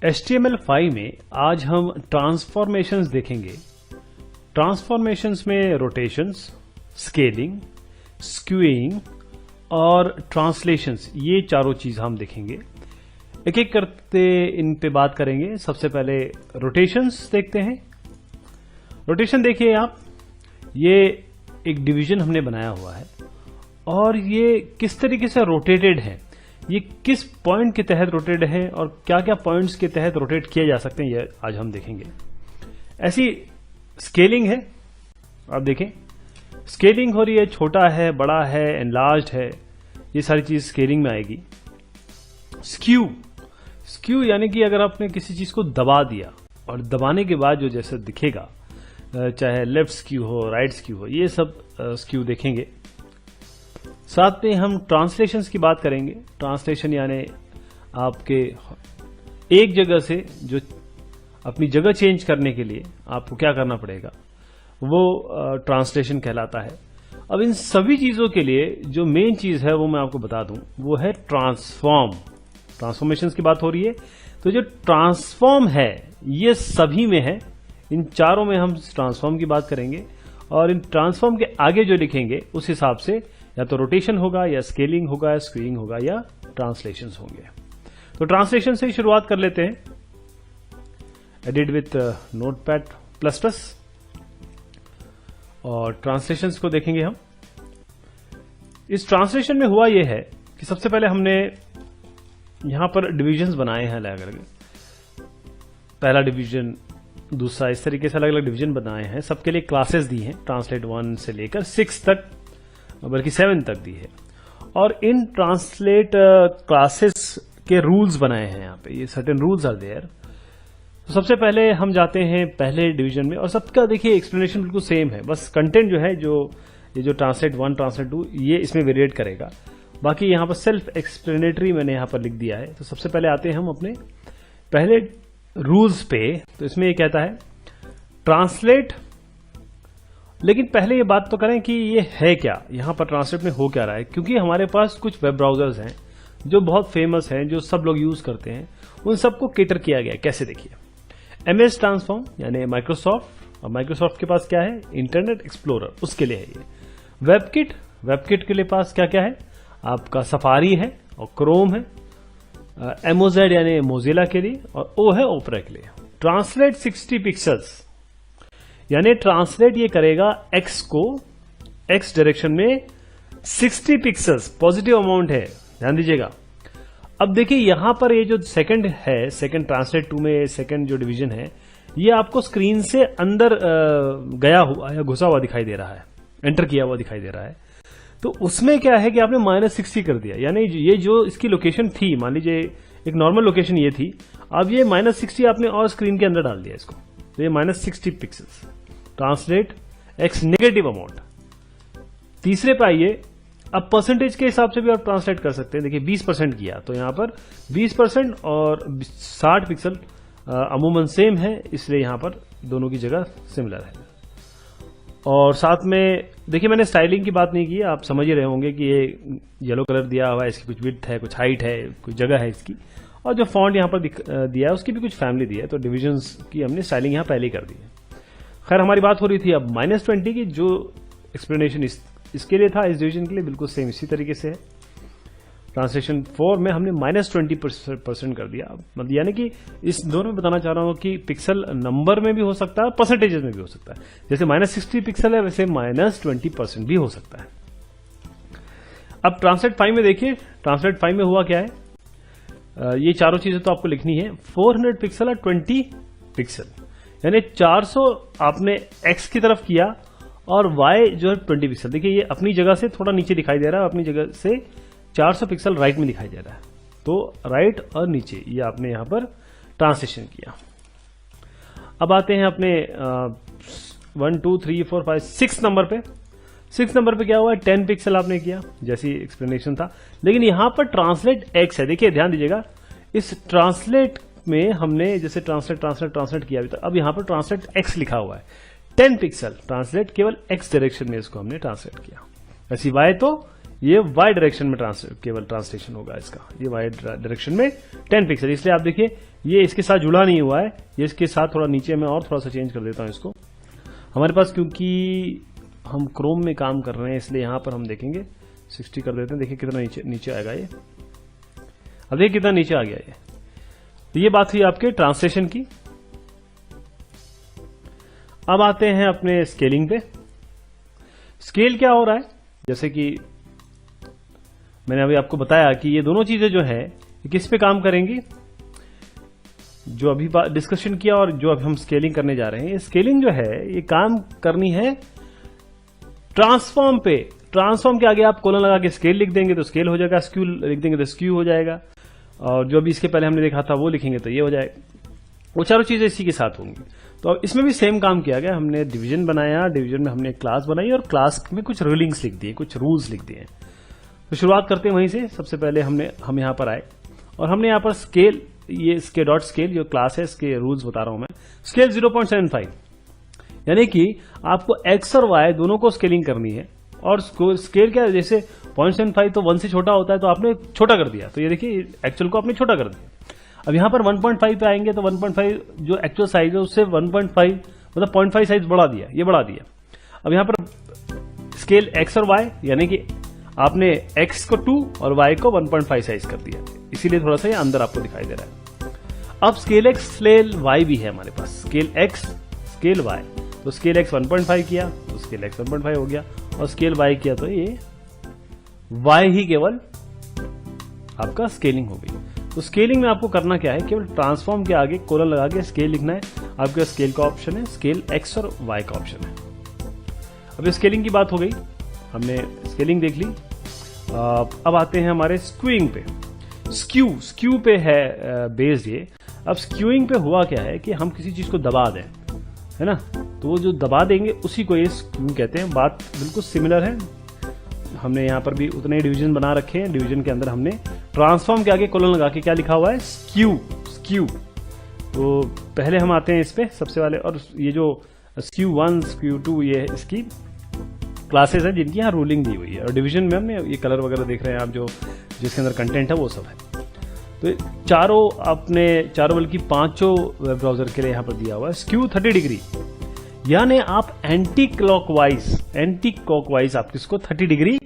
HTML5 में आज हम ट्रांसफॉर्मेशंस देखेंगे। ट्रांसफॉर्मेशंस में रोटेशंस, स्केलिंग, स्क्यूइंग और ट्रांसलेशंस, ये चारों चीज हम देखेंगे। एक एक करते इन पे बात करेंगे। सबसे पहले रोटेशंस देखते हैं। रोटेशन देखिए आप, ये एक डिवीजन हमने बनाया हुआ है और ये किस तरीके से रोटेटेड है, ये किस पॉइंट के तहत रोटेट है और क्या क्या पॉइंट्स के तहत रोटेट किए जा सकते हैं, ये आज हम देखेंगे। ऐसी स्केलिंग है, आप देखें स्केलिंग हो रही है, छोटा है, बड़ा है, एनलार्ज्ड है, ये सारी चीज स्केलिंग में आएगी। स्क्यू, स्क्यू यानी कि अगर आपने किसी चीज को दबा दिया और दबाने के बाद जो जैसे दिखेगा, चाहे लेफ्ट स्क्यू हो, राइट स्क्यू हो, ये सब स्क्यू देखेंगे। साथ में हम ट्रांसलेशंस की बात करेंगे। ट्रांसलेशन यानी आपके एक जगह से जो अपनी जगह चेंज करने के लिए आपको क्या करना पड़ेगा, वो ट्रांसलेशन कहलाता है। अब इन सभी चीजों के लिए जो मेन चीज है वो मैं आपको बता दूं, वो है ट्रांसफॉर्म। ट्रांसफॉर्मेशंस की बात हो रही है, तो जो ट्रांसफॉर्म है ये सभी में है। इन चारों में हम ट्रांसफॉर्म की बात करेंगे और इन ट्रांसफॉर्म के आगे जो लिखेंगे उस हिसाब से या तो रोटेशन होगा, या स्केलिंग होगा, या स्क्यूइंग होगा, या ट्रांसलेशंस होंगे। तो ट्रांसलेशन से ही शुरुआत कर लेते हैं। Edit with notepad plus plus और ट्रांसलेशंस को देखेंगे हम। इस ट्रांसलेशन में हुआ यह है कि सबसे पहले हमने यहां पर डिविजन्स बनाए हैं अलग अलग। पहला डिवीजन, दूसरा, इस तरीके से अलग अलग डिवीजन बनाए हैं। सबके लिए क्लासेस दी हैं, ट्रांसलेट 1 से लेकर 6 तक, बल्कि 7 तक दी है। और इन ट्रांसलेट क्लासेस के रूल्स बनाए हैं यहाँ पे, ये सर्टेन रूल्स आर देयर। तो सबसे पहले हम जाते हैं पहले डिवीजन में और सबका देखिए एक्सप्लेनेशन बिल्कुल सेम है, बस कंटेंट जो है, ये जो ट्रांसलेट 1, ट्रांसलेट 2, ये इसमें वेरिएट करेगा। बाकी यहाँ पर सेल्फ एक्सप्लेनेटरी मैंने यहाँ पर लिख दिया है। तो सबसे पहले आते हैं हम अपने पहले रूल्स पे। तो इसमें ये कहता है ट्रांसलेट, लेकिन पहले ये बात तो करें कि ये है क्या, यहां पर ट्रांसलेट में हो क्या रहा है, क्योंकि हमारे पास कुछ वेब ब्राउजर्स हैं जो बहुत फेमस हैं, जो सब लोग यूज करते हैं, उन सबको केटर किया गया है। कैसे देखिए, MS ट्रांसफॉर्म यानी माइक्रोसॉफ्ट, और माइक्रोसॉफ्ट के पास क्या है, इंटरनेट एक्सप्लोरर, उसके लिए है ये। वेबकिट, वेबकिट के लिए पास क्या क्या है, आपका सफारी है और क्रोम है। एमोजेड यानी मोजिला के लिए, और ओ है ओपेरा के लिए। ट्रांसलेट 60 पिक्सल्स यानी ट्रांसलेट ये करेगा एक्स को, एक्स डायरेक्शन में 60 पिक्सल्स, पॉजिटिव अमाउंट है, ध्यान दीजिएगा। अब देखिए यहां पर ये जो सेकंड है, सेकंड ट्रांसलेट 2 में सेकंड जो डिवीजन है, ये आपको स्क्रीन से अंदर गया हुआ या घुसा हुआ दिखाई दे रहा है, एंटर किया हुआ दिखाई दे रहा है। तो उसमें क्या है कि आपने -60 कर दिया, यानी ये जो इसकी लोकेशन थी, मान लीजिए एक नॉर्मल लोकेशन ये थी, अब ये -60 आपने और स्क्रीन के अंदर डाल दिया इसको, तो ये -60 pixels. Translate x negative amount. तीसरे पे आइए, अब परसेंटेज के हिसाब से भी आप ट्रांसलेट कर सकते हैं। देखिए 20% किया, तो यहां पर 20% और 60 पिक्सल अमूमन सेम है, इसलिए यहां पर दोनों की जगह सिमिलर है। और साथ में देखिए मैंने स्टाइलिंग की बात नहीं की, आप समझ ही रहे होंगे कि ये येलो कलर दिया हुआ है, इसकी कुछ विड्थ है, कुछ हाइट है, कुछ जगह है इसकी, और जो फॉन्ट यहां पर दिया है उसकी भी कुछ फैमिली दी है। तो डिविजन्स की हमने स्टाइलिंग यहां पहले ही कर दी है। खैर हमारी बात हो रही थी अब -20 की, जो एक्सप्लेनेशन इसके लिए था, इस डिवीजन के लिए बिल्कुल सेम इसी तरीके से है। ट्रांसलेशन 4 में हमने -20% कर दिया, मतलब यानी कि इस दोनों में बताना चाह रहा हूं कि पिक्सल नंबर में भी हो सकता है, परसेंटेजेस में भी हो सकता है। जैसे -60 पिक्सल है, वैसे -20% भी हो सकता है। अब ट्रांसलेट 5 में देखिए, ट्रांसलेट 5 में हुआ क्या है, ये चारों चीजें तो आपको लिखनी है। 400 पिक्सल और 20 पिक्सल, यानी 400 आपने एक्स की तरफ किया और वाई जो है 20 पिक्सल। देखिए ये अपनी जगह से थोड़ा नीचे दिखाई दे रहा है, अपनी जगह से 400 पिक्सल राइट में दिखाई दे रहा है, तो राइट और नीचे ये आपने यहां पर ट्रांसलेशन किया। अब आते हैं अपने 1 2 3 4 5 6 नंबर पे। 6 नंबर पे क्या हुआ है, 10 पिक्सल आपने किया, जैसी एक्सप्लेनेशन था, लेकिन यहां पर ट्रांसलेट एक्स है। देखिए ध्यान दीजिएगा, इस ट्रांसलेट में हमने जैसे ट्रांसलेट किया अभी तक, अब यहां पर ट्रांसलेट एक्स लिखा हुआ है। 10 पिक्सल ट्रांसलेट केवल एक्स डायरेक्शन में इसको हमने ट्रांसलेट किया, वैसी वाई तो ये वाई डायरेक्शन में केवल ट्रांसलेशन होगा इसका, ये वाई डायरेक्शन में 10 पिक्सल। इसलिए आप देखिए ये इसके साथ जुड़ा नहीं हुआ है, ये इसके साथ थोड़ा नीचे में और थोड़ा सा चेंज कर देता हूं इसको। हमारे पास क्योंकि हम क्रोम में काम कर रहे हैं इसलिए यहां पर हम देखेंगे 60 कर देते हैं। देखिए कितना नीचे आएगा ये, अब देखिए कितना नीचे आ गया ये। तो ये बात हुई आपके ट्रांसलेशन की। अब आते हैं अपने स्केलिंग पे। स्केल क्या हो रहा है, जैसे कि मैंने अभी आपको बताया कि ये दोनों चीजें जो है किस पे काम करेंगी, जो अभी डिस्कशन किया और जो अभी हम स्केलिंग करने जा रहे हैं। ये स्केलिंग जो है ये काम करनी है ट्रांसफॉर्म पे। ट्रांसफॉर्म के आगे आप कोलन लगा के स्केल लिख देंगे तो स्केल हो जाएगा, स्क्यू लिख देंगे तो स्क्यू हो जाएगा, और जो अभी इसके पहले हमने देखा था वो लिखेंगे तो ये हो जाएगा। वो चारों चीजें इसी के साथ होंगी। तो अब इसमें भी सेम काम किया गया, हमने डिवीजन बनाया, डिवीजन में हमने क्लास बनाई और क्लास में कुछ रूलिंग्स लिख दिए, कुछ रूल्स लिख दिए। तो शुरुआत करते हैं वहीं से। सबसे पहले हम यहां पर आए और हमने यहां पर स्केल, ये इसके डॉट स्केल जो क्लास है इसके रूल्स बता रहा हूं मैं। स्केल 0.75, यानी कि आपको एक्स और वाई दोनों को स्केलिंग करनी है। और स्केल क्या है, जैसे 0.75 तो 1 से छोटा होता है तो आपने छोटा कर दिया, तो ये देखिए एक्चुअल को आपने छोटा कर दिया। अब यहां पर 1.5 पे आएंगे तो 1.5 जो एक्चुअल साइज है उससे 1.5 मतलब 0.5 साइज बढ़ा दिया, ये बढ़ा दिया। अब यहां पर स्केल एक्स और वाई, यानी कि आपने एक्स को 2 और वाई को 1.5 साइज कर दिया, इसीलिए थोड़ा सा ये अंदर आपको दिखाई दे रहा है। अब स्केल एक्स स्केल वाई भी है हमारे पास, स्केल एक्स स्केल वाई। तो स्केल एक्स 1.5 किया तो स्केल एक्स 1.5 हो गया, और स्केल वाई किया तो ये वाई ही केवल आपका स्केलिंग हो गई। तो स्केलिंग में आपको करना क्या है, केवल ट्रांसफॉर्म के आगे कोलन लगा के स्केल लिखना है। आपके स्केल का ऑप्शन है, स्केल एक्स और वाई का ऑप्शन है। अब स्केलिंग की बात हो गई, हमने स्केलिंग देख ली। अब आते हैं हमारे स्क्यूइंग पे। स्क्यू पे है बेस्ड ये। अब स्क्यूइंग पे हुआ क्या है कि हम किसी चीज को दबा दें, है ना, तो वो जो दबा देंगे उसी को ये स्क्यू कहते हैं। बात बिल्कुल सिमिलर है, हमने यहां पर भी उतने डिवीजन बना रखे हैं। डिवीजन के अंदर हमने ट्रांसफॉर्म के आगे कोलन लगा के क्या लिखा हुआ है, स्क्यू। तो पहले हम आते हैं इस पे सबसे वाले, और ये जो स्क्यू 1 स्क्यू 2 ये इसकी क्लासेस है जिनकी यहाँ रूलिंग दी हुई है। और डिवीजन में हमने ये कलर वगैरह देख रहे हैं आप, जो जिसके अंदर कंटेंट है वो सब है। तो चारों बल्कि 5 वेब ब्राउजर के लिए यहाँ पर दिया हुआ है। स्क्यू 30 डिग्री, यानी आप एंटी क्लॉकवाइज आप किसको 30 डिग्री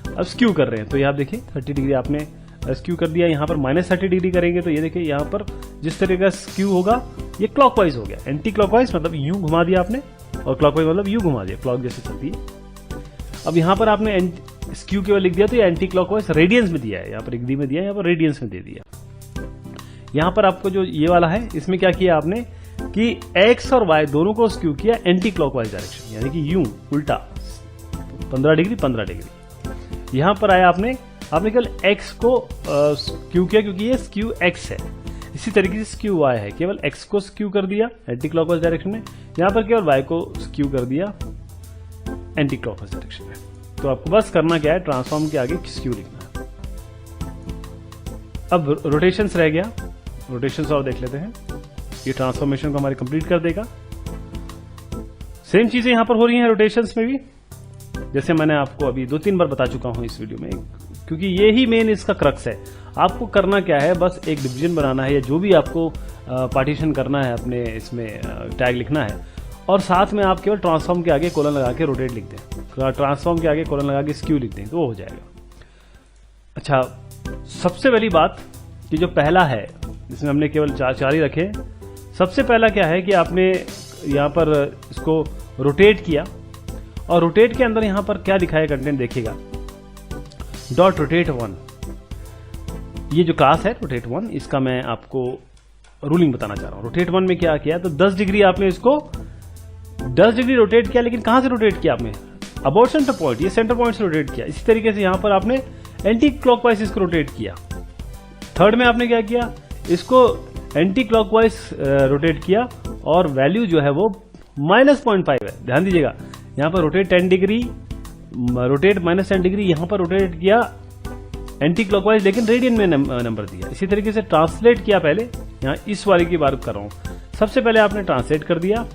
अब स्क्यू कर रहे हैं। तो ये आप देखिए 30 डिग्री आपने स्क्यू कर दिया। यहाँ पर -30 डिग्री करेंगे तो ये देखिए यहाँ पर जिस तरह का स्क्यू होगा ये क्लॉकवाइज हो गया। एंटी क्लॉकवाइज मतलब यूं घुमा दिया आपने, और क्लॉकवाइज मतलब यूं घुमा दिया, क्लॉक जैसे चलती है। अब यहाँ पर आपने स्क्यू केवल लिख दिया तो ये एंटी क्लॉकवाइज रेडियंस में दिया है, यहाँ पर डिग्री में दिया, यहाँ पर रेडियंस में दे दिया। यहाँ पर आपको जो ये वाला है इसमें क्या किया आपने कि एक्स और वाई दोनों को स्क्यू किया एंटी क्लॉकवाइज डायरेक्शन, यानी कि यूं उल्टा 15 डिग्री। यहां पर आया आपने केवल एक्स को स्क्यू किया क्योंकि ये स्क्यू एक्स है। इसी तरीके से स्क्यू वाई है, केवल एक्स को स्क्यू कर दिया एंटी क्लॉकवाइज डायरेक्शन में, यहां पर केवल वाई को स्क्यू कर दिया एंटी क्लॉकवाइज डायरेक्शन में। तो आपको बस करना क्या है, ट्रांसफॉर्म के आगे स्क्यू लिखना है। अब रोटेशंस रह गया, रोटेशंस और देख लेते हैं। ये ट्रांसफॉर्मेशन को हमारे कंप्लीट कर देगा। सेम चीजें यहां पर हो रही हैं रोटेशंस में भी, जैसे मैंने आपको अभी 2-3 बार बता चुका हूं इस वीडियो में, क्योंकि ये ही मेन इसका क्रक्स है। आपको करना क्या है, बस एक डिवीजन बनाना है या जो भी आपको पार्टीशन करना है अपने इसमें टैग लिखना है, और साथ में आप केवल ट्रांसफॉर्म के आगे कोलन लगा के रोटेट लिख दें, ट्रांसफॉर्म के आगे कोलन लगा के स्क्यू लिख दें तो वो हो जाएगा। अच्छा, सबसे पहली बात कि जो पहला है जिसमें हमने केवल 4 ही रखे। सबसे पहला क्या है कि आपने यहां पर इसको रोटेट किया, और रोटेट के अंदर यहां पर क्या लिखा है कंटेंट देखिएगा, .rotate1। ये जो क्लास है rotate1, इसका मैं आपको रूलिंग बताना चाह रहा हूं। rotate1 में क्या किया, तो 10 डिग्री आपने इसको 10 डिग्री रोटेट किया, लेकिन कहां से रोटेट किया आपने, अबाउट सेंटर पॉइंट, ये सेंटर पॉइंट से रोटेट किया। इसी तरीके से यहां पर आपने एंटी क्लॉकवाइज इसको रोटेट किया। थर्ड में आपने क्या किया, इसको एंटी क्लॉकवाइज रोटेट किया, और वैल्यू जो है वो -0.5 है। ध्यान दीजिएगा, यहां पर रोटेट 10 डिग्री, रोटेट -10 डिग्री, यहां पर रोटेट किया एंटी क्लॉकवाइज, लेकिन रेडियन में नंबर दिया। इसी तरीके से ट्रांसलेट किया, पहले यहां इस वाले की बात कर रहा हूं। सबसे पहले आपने ट्रांसलेट कर दिया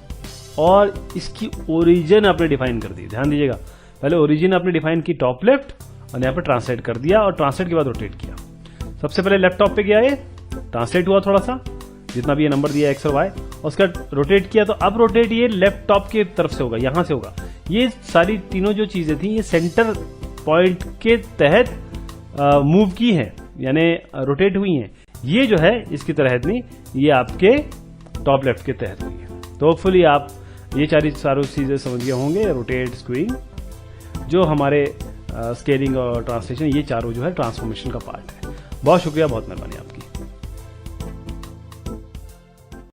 और इसकी ओरिजिन आपने डिफाइन कर दी। ध्यान दीजिएगा, पहले ओरिजिन आपने डिफाइन की टॉप लेफ्ट, और यहाँ पे ट्रांसलेट कर दिया और ट्रांसलेट के बाद रोटेट किया। सबसे पहले लैपटॉप पे गया, ये ट्रांसलेट हुआ थोड़ा सा, जितना भी ये नंबर दिया एक्स और वाई, और उसका रोटेट किया, तो अब रोटेट ये लैपटॉप की तरफ से होगा, यहां से होगा। ये सारी तीनों जो चीजें थी ये सेंटर पॉइंट के तहत मूव की हैं, यानी रोटेट हुई हैं। ये जो है इसकी तहत नहीं, ये आपके टॉप लेफ्ट के तहत हुई है। तो होपफुली आप ये सारी चीजें समझ गए होंगे। रोटेट, स्क्रूइंग, जो हमारे स्केलिंग और ट्रांसलेशन, ये चारों जो है ट्रांसफॉर्मेशन का पार्ट है। बहुत शुक्रिया, बहुत मेहरबानी आपका।